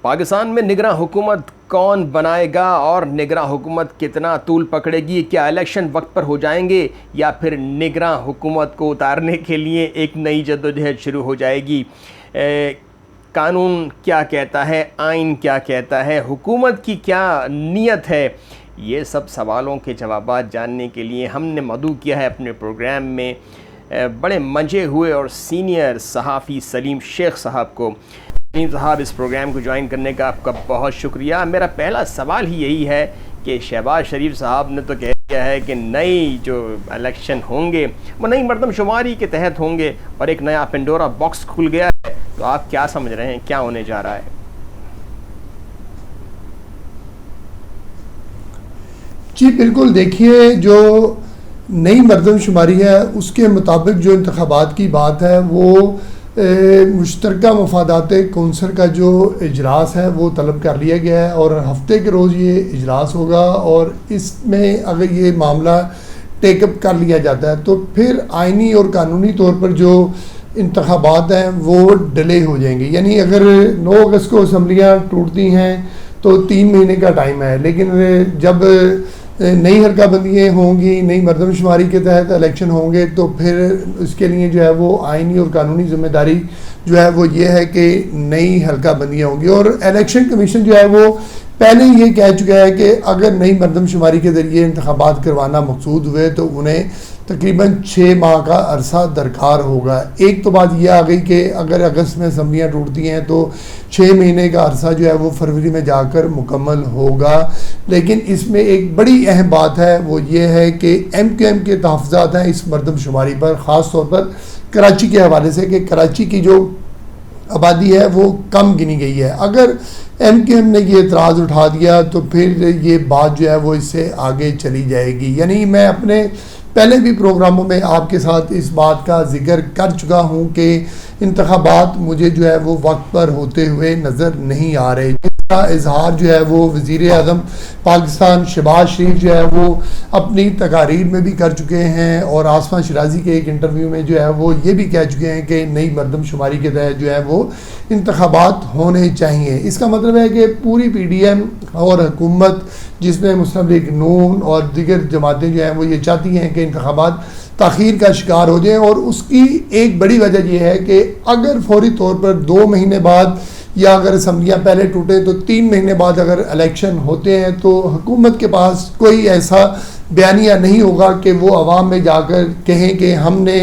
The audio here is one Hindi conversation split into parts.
पाकिस्तान में निगरां हुकूमत कौन बनाएगा और निगरां हुकूमत कितना तूल पकड़ेगी? क्या इलेक्शन वक्त पर हो जाएंगे या फिर निगरां हुकूमत को उतारने के लिए एक नई जद्दोजहद शुरू हो जाएगी? कानून क्या कहता है, आइन क्या कहता है, हुकूमत की क्या नीयत है? ये सब सवालों के जवाब जानने के लिए हमने मदऊ किया है अपने प्रोग्राम में बड़े मंजे हुए और सीनियर सहाफ़ी सलीम शेख साहब को। सलीम साहब, इस प्रोग्राम को ज्वाइन करने का आपका बहुत शुक्रिया। मेरा पहला सवाल ही यही है कि शहबाज शरीफ साहब ने तो कह दिया है कि नई जो इलेक्शन होंगे वो नई मरदमशुमारी के तहत होंगे और एक नया पेंडोरा बॉक्स खुल गया है, तो आप क्या समझ रहे हैं क्या होने जा रहा है? जी बिल्कुल, देखिए जो नई मरदमशुमारी है उसके मुताबिक जो इंतखाबात की बात है वो मुश्तरका मफादात कौंसल का जो इजलास है वो तलब कर लिया गया है और हफ्ते के रोज़ ये इजलास होगा और इसमें अगर ये मामला टेकअप कर लिया जाता है तो फिर आइनी और कानूनी तौर पर जो इंतखाबात हैं वो डिले हो जाएंगे। यानी अगर 9 अगस्त को असम्बलियाँ टूटती हैं तो 3 महीने का टाइम है, लेकिन जब नई हल्काबंदियाँ होंगी, नई मरदमशुमारी के तहत इलेक्शन होंगे तो फिर उसके लिए जो है वो आइनी और कानूनी जिम्मेदारी जो है वो ये है कि नई हल्काबंदियाँ होंगी। और इलेक्शन कमीशन जो है वो पहले ही ये कह चुका है कि अगर नई मरदमशुमारी के ज़रिए इंतखाबात करवाना मकसूद हुए तो उन्हें तकरीबन 6 माह का अरसा दरकार होगा। एक तो बात यह आ गई कि अगर अगस्त में असम्बलियाँ टूटती हैं तो 6 महीने का अरसा जो है वो फरवरी में जाकर मुकम्मल होगा। लेकिन इसमें एक बड़ी अहम बात है, वो ये है कि MQM के तहफ़्फ़ुज़ात हैं इस मरदमशुमारी पर, ख़ास तौर पर कराची के हवाले से कि कराची की जो आबादी है वो कम गिनी गई है। अगर MQM ने ये एतराज़ उठा दिया तो फिर ये बात जो है वो इससे आगे चली जाएगी। यानी मैं अपने पहले भी प्रोग्रामों में आपके साथ इस बात का जिक्र कर चुका हूँ कि इंतखाबात मुझे जो है वो वक्त पर होते हुए नज़र नहीं आ रहे। जिसका इजहार जो है वो वज़ीर आज़म पाकिस्तान शहबाज शरीफ जो है वो अपनी तकारीर में भी कर चुके हैं और आसमा शराजी के एक इंटरव्यू में जो है वो ये भी कह चुके हैं कि नई मरदमशुमारी के तहत जो है वो इंतखाबात होने चाहिए। इसका मतलब है कि पूरी PDM और हुकूमत जिसमें मुस्लिम लीग नून और दीगर जमातें जो हैं वो ये चाहती हैं कि इंतखाबात ताख़ीर का शिकार हो जाएं और उसकी एक बड़ी वजह यह है कि अगर फौरी तौर पर 2 महीने बाद या अगर असम्बलियाँ पहले टूटें तो 3 महीने बाद अगर इलेक्शन होते हैं तो हुकूमत के पास कोई ऐसा बयानिया नहीं होगा कि वो आवाम में जाकर कहें कि हमने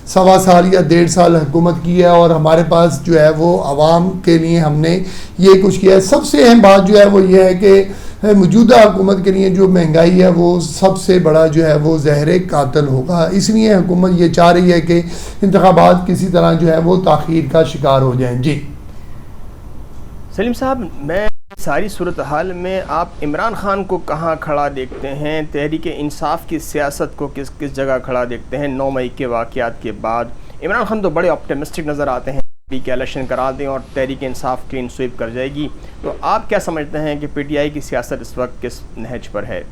1.25 साल या 1.5 साल हुकूमत की है और हमारे पास जो है वो आवाम के लिए हमने ये कुछ किया है। सबसे अहम बात जो है वो ये है कि मौजूदा हुकूमत के लिए जो महंगाई है वो सबसे बड़ा जो है वो ज़हर कातिल होगा। इसलिए हुकूमत ये चाह रही है कि इंतखाबात किसी तरह जो है वो ताख़ीर का शिकार हो जाएं। जी सलीम साहब, मैं सारी सूरत हाल में आप इमरान खान को कहाँ खड़ा देखते हैं? तहरीक इंसाफ की सियासत को किस किस जगह खड़ा देखते हैं? 9 मई के वाक़यात के बाद इमरान खान तो बड़े ऑप्टिमिस्टिक नज़र आते हैं कि इलेक्शन करा दें और तहरीक इंसाफ क्लीन स्वीप कर जाएगी, तो आप क्या समझते हैं कि PTI की सियासत इस वक्त किस नहज पर है?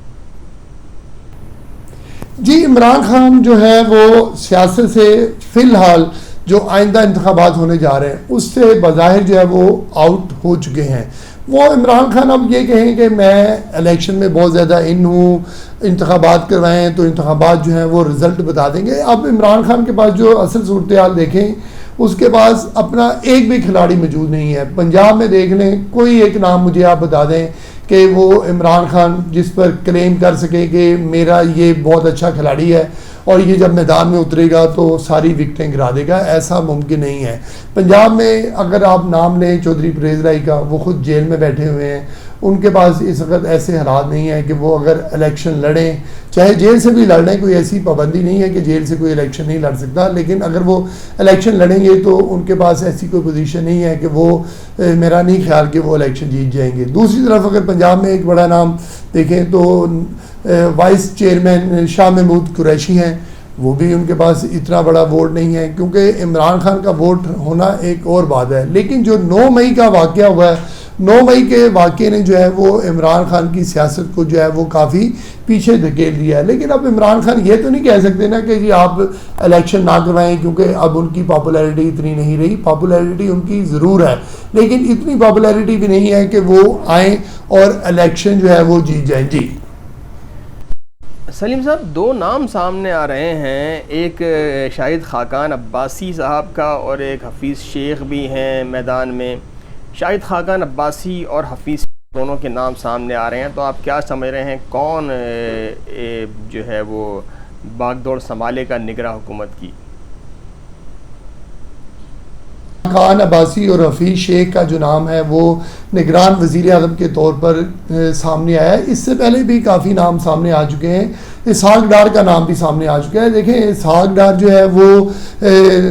जी, इमरान खान जो है वो सियासत से फ़िलहाल जो आइंदा इंतखाबात होने जा रहे हैं उससे बज़ाहिर जो है वो आउट हो चुके हैं। वो इमरान खान अब ये कहें कि मैं इलेक्शन में बहुत ज़्यादा इन हूँ, इंतखाबात करवाएं तो इंतखाबात जो हैं वो रिज़ल्ट बता देंगे। अब इमरान खान के पास जो असल सूरत हाल देखें, उसके पास अपना एक भी खिलाड़ी मौजूद नहीं है। पंजाब में देख लें, कोई एक नाम मुझे आप बता दें कि वो इमरान खान जिस पर क्लेम कर सके कि मेरा ये बहुत अच्छा खिलाड़ी है और ये जब मैदान में उतरेगा तो सारी विकेटें गिरा देगा, ऐसा मुमकिन नहीं है। पंजाब में अगर आप नाम लें चौधरी परवेज़ राही का, वो खुद जेल में बैठे हुए हैं, उनके पास इस वक्त ऐसे हालात नहीं है कि वो अगर इलेक्शन लड़ें, चाहे जेल से भी लड़ें, कोई ऐसी पाबंदी नहीं है कि जेल से कोई इलेक्शन नहीं लड़ सकता, लेकिन अगर वो इलेक्शन लड़ेंगे तो उनके पास ऐसी कोई पोजीशन नहीं है कि वो मेरा नहीं ख्याल कि वो इलेक्शन जीत जाएंगे। दूसरी तरफ अगर पंजाब में एक बड़ा नाम देखें तो वाइस चेयरमैन शाह महमूद कुरैशी हैं, वो भी उनके पास इतना बड़ा वोट नहीं है, क्योंकि इमरान खान का वोट होना एक और बात है। लेकिन जो 9 मई का वाक़या हुआ है 9 मई के वाक़े ने जो है वो इमरान खान की सियासत को जो है वो काफ़ी पीछे धकेल दिया है। लेकिन अब इमरान खान ये तो नहीं कह सकते ना कि जी आप इलेक्शन ना करवाएं, क्योंकि अब उनकी पॉपुलैरिटी इतनी नहीं रही। पॉपुलैरिटी उनकी ज़रूर है, लेकिन इतनी पॉपुलैरिटी भी नहीं है कि वो आएँ और इलेक्शन जो है वो जीत जाएँ। जी सलीम साहब, दो नाम सामने आ रहे हैं, एक शाहिद खाकान अब्बासी साहब का और एक हफीज़ शेख भी हैं मैदान में। शाहिद खाकान अब्बासी और हफीज़ दोनों के नाम सामने आ रहे हैं, तो आप क्या समझ रहे हैं कौन जो है वो बागडोर संभालेगा निगरां हुकूमत की? खान अब्बासी और हफीज़ शेख का जो नाम है वो निगरान वज़ीर आज़म के तौर पर सामने आया है। इससे पहले भी काफ़ी नाम सामने आ चुके हैं। इसहाक डार का नाम भी सामने आ चुका है। देखें, इसहाक डार जो है वो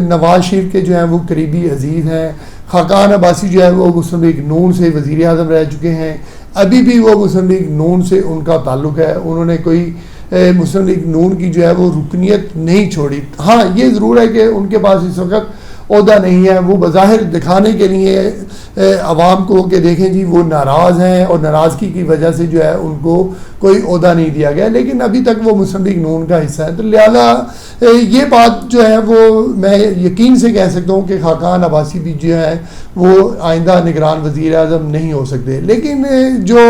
नवाज शरीफ के जो है वो करीबी अजीज़ हैं। खाकान अब्बासी जो है वो मुस्लिम लीग नून से वज़ीर आज़म रह चुके हैं। अभी भी वो मुस्लिम लीग नून से उनका ताल्लुक़ है। उन्होंने कोई मुस्लिम लीग नून की जो है वो रुकनीत नहीं छोड़ी। हाँ, ये ज़रूर है कि उनके पास इस वक्त ओहदा नहीं है। वो बज़ाहिर दिखाने के लिए आवाम को कि देखें जी वो नाराज़ हैं और नाराज़गी की वजह से जो है उनको कोई ओहदा नहीं दिया गया, लेकिन अभी तक वो मुस्लिम लीग नून का हिस्सा है। तो लिहाजा ये बात जो है वो मैं यकीन से कह सकता हूँ कि खाकान अब्बासी भी जो है वो आइंदा निगरान वज़ीर आज़म नहीं हो सकते। लेकिन जो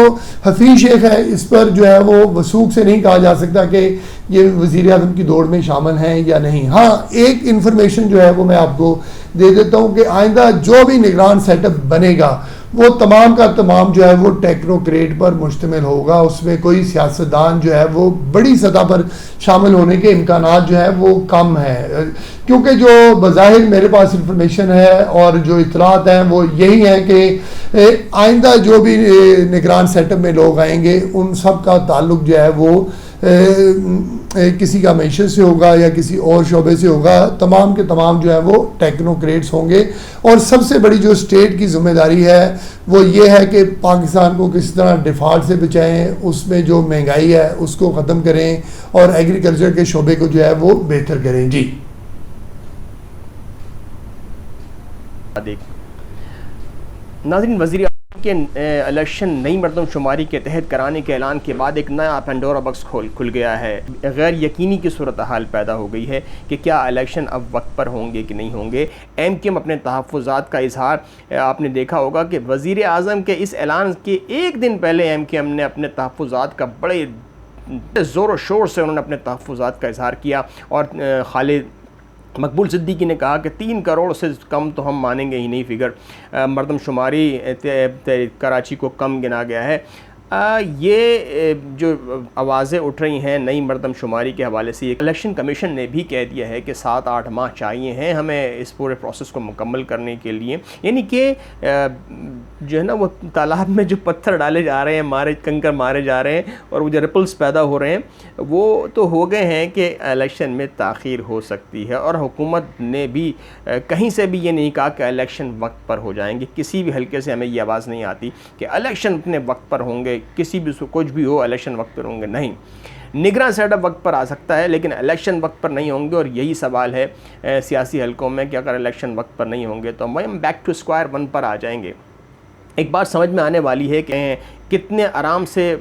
हफीज़ शेख है, इस पर जो है वो वसूख से नहीं कहा जा सकता कि ये वज़ीर आज़म की दौड़ में शामिल हैं या नहीं। हाँ, एक इन्फॉर्मेशन जो है वो मैं आपको दे देता हूँ कि आइंदा जो भी निगरान सेटअप बनेगा वो तमाम का तमाम जो है वो टेक्नोक्रेट पर मुश्तमिल होगा। उसमें कोई सियासतदान जो है वो बड़ी सतह पर शामिल होने के इम्कानात जो है वो कम है, क्योंकि जो बज़ाहिर मेरे पास इंफॉर्मेशन है और जो इतलात हैं वो यही है कि आइंदा जो भी निगरान सेटअप में लोग आएंगे उन सब का ताल्लुक जो है वो किसी का मैशर से होगा या किसी और शोबे से होगा। तमाम के तमाम जो है वो टेक्नोक्रेट्स होंगे। और सबसे बड़ी जो स्टेट की जिम्मेदारी है वो ये है कि पाकिस्तान को किस तरह डिफ़ॉल्ट से बचाएं, उसमें जो महंगाई है उसको ख़त्म करें और एग्रीकल्चर के शोबे को जो है वो बेहतर करें। जी नाज़रीन, वज़ीर के इलेक्शन नई मरदमशुमारी के तहत कराने के ऐलान के बाद एक नया पेंडोरा बक्स खुल गया है। गैर यकीनी की सूरत हाल पैदा हो गई है कि क्या इलेक्शन अब वक्त पर होंगे कि नहीं होंगे। एमकेएम अपने तहफ़्फ़ुज़ात का इजहार, आपने देखा होगा कि वज़ीर आज़म के इस ऐलान के एक दिन पहले एमकेएम ने अपने तहफ़्फ़ुज़ात का बड़े ज़ोर शोर से उन्होंने अपने तहफ़्फ़ुज़ात का इजहार किया और खालिद मकबूल सिद्दीकी ने कहा कि 3 करोड़ से कम तो हम मानेंगे ही नहीं फिगर। मरदमशुमारी कराची को कम गिना गया है। ये जो आवाज़ें उठ रही हैं नई मरदमशुमारी के हवाले से, इलेक्शन कमीशन ने भी कह दिया है कि 7-8 माह चाहिए हैं हमें इस पूरे प्रोसेस को मुकम्मल करने के लिए। यानी कि जो है ना वो तालाब में जो पत्थर डाले जा रहे हैं, कंकर मारे जा रहे हैं और वो जो रिपल्स पैदा हो रहे हैं वो तो हो गए हैं कि इलेक्शन में ताख़ीर हो सकती है। और हुकूमत ने भी कहीं से भी ये नहीं कहा कि इलेक्शन वक्त पर हो जाएंगे। किसी भी हल्के से हमें ये आवाज़ नहीं आती कि इलेक्शन अपने वक्त पर होंगे, किसी भी कुछ भी हो इलेक्शन वक्त पर होंगे। नहीं, निगरान सेटअप वक्त पर आ सकता है लेकिन इलेक्शन वक्त पर नहीं होंगे। और यही सवाल है सियासी हलकों में कि अगर इलेक्शन वक्त पर नहीं होंगे तो हम बैक टू स्क्वायर वन पर आ जाएंगे। एक बात समझ में आने वाली है कि कितने आराम से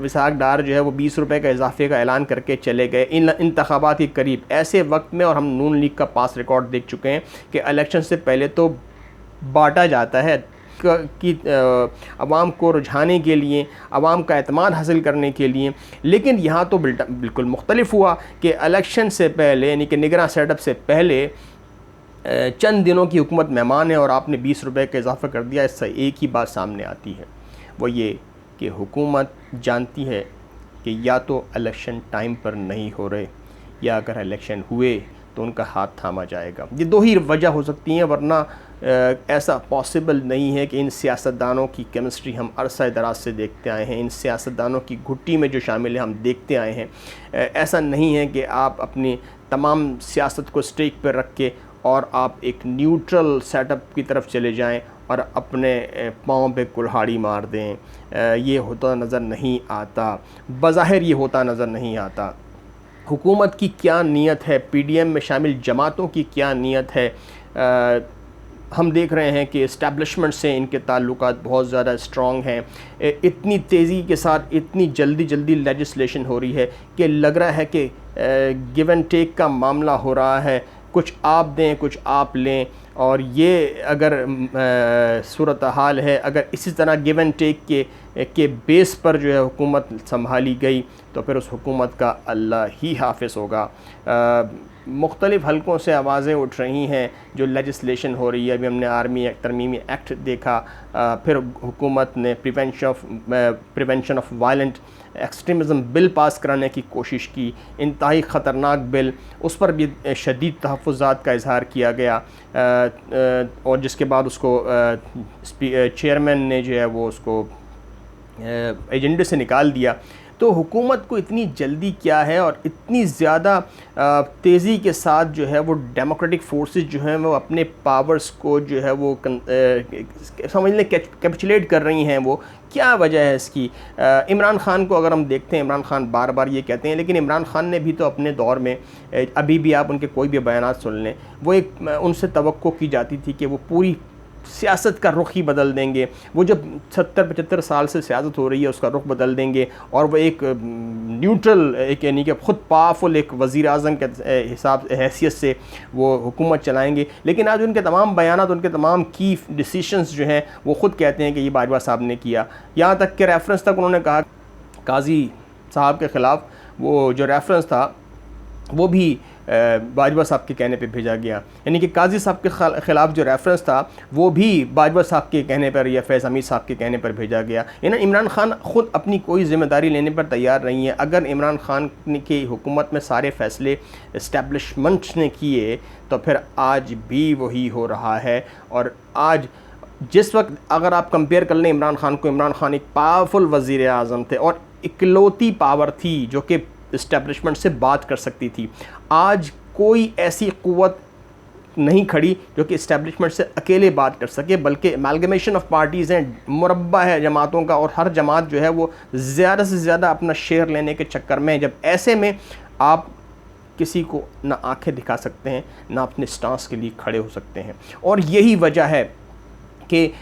इसहाक डार जो है वो 20 रुपये का इजाफे का ऐलान करके चले गए इन इंतखाबात के करीब ऐसे वक्त में। और हम नून लीग का पास रिकॉर्ड देख चुके हैं कि इलेक्शन से पहले तो बांटा जाता है कि आवाम को रुझाने के लिए, आवाम का एतमाद हासिल करने के लिए। लेकिन यहाँ तो बिल्कुल मुख्तलिफ हुआ कि इलेक्शन से पहले यानी कि निगरान सेटअप से पहले चंद दिनों की हुकूमत मेहमान है और आपने 20 रुपये का इजाफा कर दिया। इससे एक ही बात सामने आती है, वो ये कि हुकूमत जानती है कि या तो इलेक्शन टाइम पर नहीं हो रहे या अगर इलेक्शन हुए तो उनका हाथ थामा जाएगा। ये दो ही वजह हो सकती हैं, वरना ऐसा पॉसिबल नहीं है कि इन सियासतदानों की केमिस्ट्री हम अरसा दराज से देखते आए हैं, इन सियासतदानों की घुट्टी में जो शामिल है हम देखते आए हैं। ऐसा नहीं है कि आप अपनी तमाम सियासत को स्टेक पर रख के और आप एक न्यूट्रल सेटअप की तरफ चले जाएं और अपने पाँव पे कुल्हाड़ी मार दें। ये होता नज़र नहीं आता, बज़ाहिर ये होता नज़र नहीं आता। हुकूमत की क्या नीयत है, पीडीएम में शामिल जमातों की क्या नीयत है, हम देख रहे हैं कि इस्टेब्लिशमेंट से इनके ताल्लुकात बहुत ज़्यादा स्ट्रॉन्ग हैं। इतनी तेज़ी के साथ इतनी जल्दी लेजिस्लेशन हो रही है कि लग रहा है कि गिव एंड टेक का मामला हो रहा है, कुछ आप दें कुछ आप लें। और ये अगर सूरत हाल है, अगर इसी तरह गिव एंड टेक के बेस पर जो है हुकूमत संभाली गई तो फिर उस हुकूमत का अल्लाह ही हाफ़िज़ होगा। मुख्तलिफ़ हलकों से आवाज़ें उठ रही हैं जो लेजिस्लेशन हो रही है। अभी हमने आर्मी तरमीमी एक्ट देखा, फिर हुकूमत ने prevention of violent extremism bill pass कराने की कोशिश की, इंतहाई ख़तरनाक बिल, उस पर भी शदीद तहफ़्फ़ुज़ात का इज़हार किया गया। और जिसके बाद उसको चेयरमैन ने जो है वो उसको एजेंडे से निकाल दिया। तो हुकूमत को इतनी जल्दी क्या है और इतनी ज़्यादा तेज़ी के साथ जो है वो डेमोक्रेटिक फोर्सेस जो हैं वो अपने पावर्स को जो है वो समझ लें कैपिचुलेट कर रही हैं। वो क्या वजह है इसकी? इमरान ख़ान को अगर हम देखते हैं, इमरान ख़ान बार बार ये कहते हैं, लेकिन इमरान ख़ान ने भी तो अपने दौर में अभी भी आप उनके कोई भी बयानात सुन लें, वो एक उनसे तवक्को की जाती थी कि वो पूरी सियासत का रुख ही बदल देंगे। वो जब 70-75 साल से सियासत हो रही है उसका रुख बदल देंगे और वो एक न्यूट्रल, एक यानी कि ख़ुद पावरफुल एक वज़ीर आज़म के हिसाब हैसियत से वो हुकूमत चलाएंगे। लेकिन आज उनके तमाम बयानात, उनके तमाम की डिसीशंस जो हैं वो ख़ुद कहते हैं कि ये बाजवा साहब ने किया। यहाँ तक कि रेफरेंस तक उन्होंने कहा काजी साहब के ख़िलाफ़ वो जो रेफरेंस था वो भी बाजवा साहब के कहने पे भेजा गया, यानी कि काजी साहब के ख़िलाफ़ जो रेफरेंस था वो भी बाजवा साहब के कहने पर या फैज़ हमीद साहब के कहने पर भेजा गया। यानी इमरान ख़ान ख़ुद अपनी कोई ज़िम्मेदारी लेने पर तैयार नहीं है। अगर इमरान ख़ान की हुकूमत में सारे फ़ैसले इस्टेब्लिशमेंट्स ने किए तो फिर आज भी वही हो रहा है। और आज जिस वक्त अगर आप कंपेयर कर लें इमरान ख़ान को, इमरान ख़ान एक पावरफुल वज़ीर आज़म थे और इकलौती पावर थी जो कि इस्टेब्लिशमेंट से बात कर सकती थी। आज कोई ऐसी क़ुव्वत नहीं खड़ी जो कि इस्टेब्लिशमेंट से अकेले बात कर सके, बल्कि अमालगमेशन ऑफ पार्टीज़ हैं, मुरब्बा है जमातों का, और हर जमात जो है वो ज़्यादा से ज़्यादा अपना शेयर लेने के चक्कर में है। जब ऐसे में आप किसी को ना आंखें दिखा सकते हैं ना अपने स्टांस के लिए खड़े हो सकते हैं। और यही वजह है कि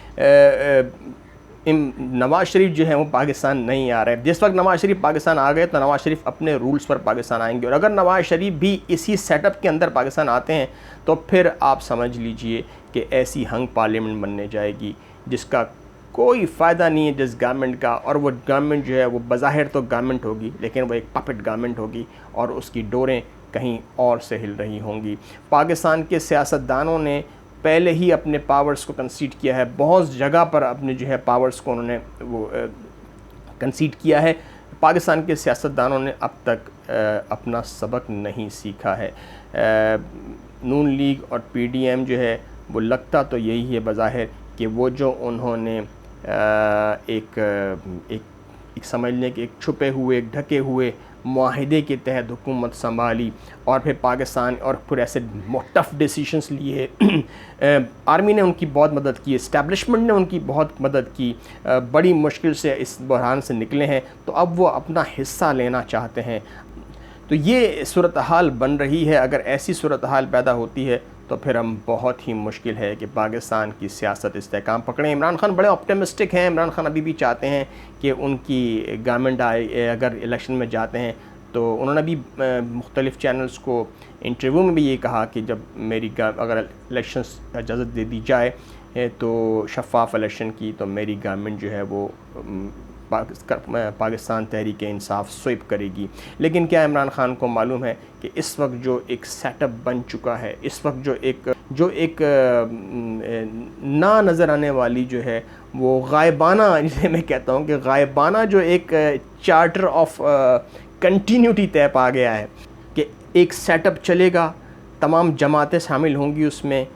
नवाज़ शरीफ जो है वो पाकिस्तान नहीं आ रहे। जिस वक्त नवाज़ शरीफ पाकिस्तान आ गए तो नवाज़ शरीफ अपने रूल्स पर पाकिस्तान आएंगे, और अगर नवाज़ शरीफ भी इसी सेटअप के अंदर पाकिस्तान आते हैं तो फिर आप समझ लीजिए कि ऐसी हंग पार्लियामेंट बनने जाएगी जिसका कोई फ़ायदा नहीं है जिस गवर्नमेंट का। और वो गवर्नमेंट जो है वो बज़ाहिर तो गवर्नमेंट होगी लेकिन वो एक पपेट गवर्नमेंट होगी और उसकी डोरें कहीं और से हिल रही होंगी। पाकिस्तान के सियासतदानों ने पहले ही अपने पावर्स को कंसीड किया है, बहुत जगह पर अपने जो है पावर्स को उन्होंने वो कंसीड किया है। पाकिस्तान के सियासतदानों ने अब तक अपना सबक नहीं सीखा है। नून लीग और पीडीएम जो है वो लगता तो यही है बज़ाहिर कि वो जो उन्होंने एक समझ लें कि एक छुपे हुए, एक ढके हुए मुआहिदे के तहत हुकूमत संभाली और फिर पाकिस्तान और फिर ऐसे टफ डिसीशंस लिए। आर्मी ने उनकी बहुत मदद की, इस्टेब्लिशमेंट ने उनकी बहुत मदद की, बड़ी मुश्किल से इस बहरान से निकले हैं, तो अब वो अपना हिस्सा लेना चाहते हैं। तो ये सूरत हाल बन रही है। अगर ऐसी सूरत हाल पैदा होती है तो फिर हम बहुत ही मुश्किल है कि पाकिस्तान की सियासत इस्तेहकाम पकड़ें। इमरान ख़ान बड़े ऑप्टिमिस्टिक हैं। इमरान ख़ान अभी भी चाहते हैं कि उनकी गवर्नमेंट आए, अगर इलेक्शन में जाते हैं तो उन्होंने भी मुख्तलिफ़ चैनल्स को इंटरव्यू में भी ये कहा कि जब मेरी अगर इलेक्शन इजाज़त दे दी जाए तो शफ़ाफ़ इलेक्शन की, तो मेरी गवर्नमेंट जो है वो पाकिस्तान तहरीक इंसाफ स्वीप करेगी। लेकिन क्या इमरान ख़ान को मालूम है कि इस वक्त जो एक सेटअप बन चुका है, इस वक्त जो एक ना नज़र आने वाली जो है वो गायबाना, जिसे मैं कहता हूँ कि गायबाना जो एक चार्टर ऑफ कंटिन्यूटी तय पा गया है कि एक सेटअप चलेगा, तमाम जमातें शामिल होंगी उसमें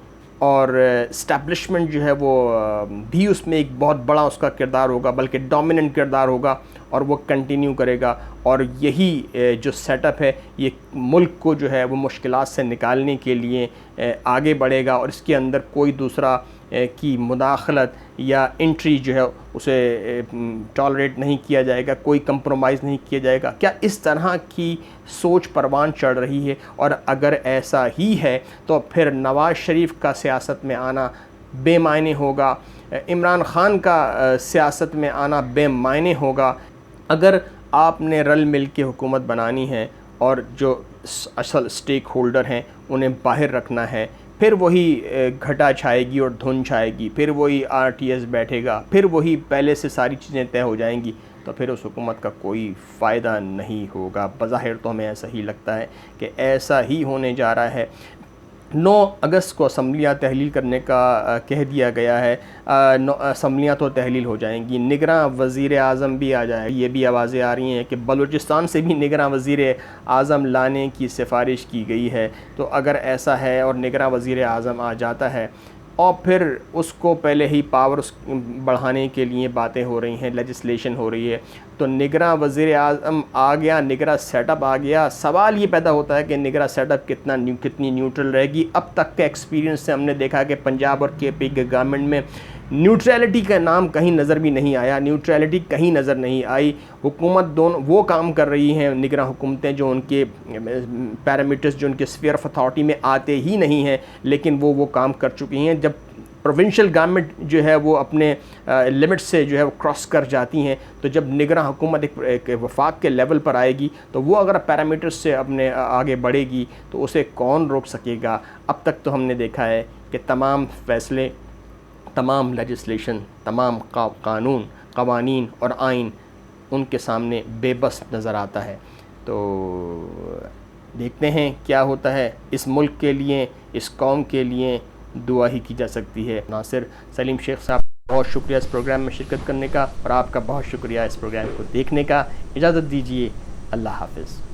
और इस्टेब्लिशमेंट जो है वो भी उसमें एक बहुत बड़ा उसका किरदार होगा, बल्कि डोमिनेंट किरदार होगा और वो कंटिन्यू करेगा। और यही जो सेटअप है ये मुल्क को जो है वो मुश्किलात से निकालने के लिए आगे बढ़ेगा और इसके अंदर कोई दूसरा की मुदाखलत या एंट्री जो है उसे टॉलरेट नहीं किया जाएगा, कोई कंप्रोमाइज़ नहीं किया जाएगा। क्या इस तरह की सोच परवान चढ़ रही है? और अगर ऐसा ही है तो फिर नवाज़ शरीफ का सियासत में आना बेमायने होगा, इमरान ख़ान का सियासत में आना बेमायने होगा। अगर आपने रल मिल के हुकूमत बनानी है और जो असल स्टेक होल्डर हैं उन्हें बाहर रखना है, फिर वही घटा छाएगी और धुन छाएगी, फिर वही RTS बैठेगा, फिर वही पहले से सारी चीज़ें तय हो जाएंगी, तो फिर उस हुकूमत का कोई फ़ायदा नहीं होगा। बज़ाहिर तो हमें ऐसा ही लगता है कि ऐसा ही होने जा रहा है। 9 अगस्त को असम्बलियाँ तहलील करने का कह दिया गया है। असम्बलियाँ तो तहलील हो जाएंगी, निगरां वज़ीर आज़म भी आ जाए। ये भी आवाज़ें आ रही हैं कि बलूचिस्तान से भी निगरां वज़ीर आज़म लाने की सिफारिश की गई है। तो अगर ऐसा है और निगरां वज़ीर आज़म आ जाता है और फिर उसको पहले ही पावर्स बढ़ाने के लिए बातें हो रही हैं, लेजिस्लेशन हो रही है, तो निगरां वज़ीर आज़म आ गया, निगरां सेटअप आ गया। सवाल ये पैदा होता है कि निगरां सेटअप कितनी न्यूट्रल रहेगी। अब तक के एक्सपीरियंस से हमने देखा कि पंजाब और KP के गवर्नमेंट में न्यूट्रलिटी का नाम कहीं नज़र भी नहीं आया, न्यूट्रलिटी कहीं नज़र नहीं आई। हुकूमत दोनों वो काम कर रही हैं, निगरां हुकूमतें, जो उनके पैरामीटर्स जो उनके स्फीयर ऑफ अथॉरिटी में आते ही नहीं हैं, लेकिन वो काम कर चुकी हैं। जब प्रोविंशियल गवर्नमेंट जो है वो अपने लिमिट से जो है वो क्रॉस कर जाती हैं, तो जब निगरां हुकूमत एक वफाक के लेवल पर आएगी, तो वो अगर पैरामीटर्स से अपने आगे बढ़ेगी तो उसे कौन रोक सकेगा। अब तक तो हमने देखा है कि तमाम फ़ैसले, तमाम लेजिस्लेशन, तमाम कानून, कवानीन और आइन उनके सामने बेबस नज़र आता है। तो देखते हैं क्या होता है। इस मुल्क के लिए, इस कौम के लिए दुआ ही की जा सकती है। नासिर सलीम शेख साहब, बहुत शुक्रिया इस प्रोग्राम में शिरकत करने का, और आपका बहुत शुक्रिया इस प्रोग्राम को देखने का। इजाज़त दीजिए, अल्लाह हाफ़िज़।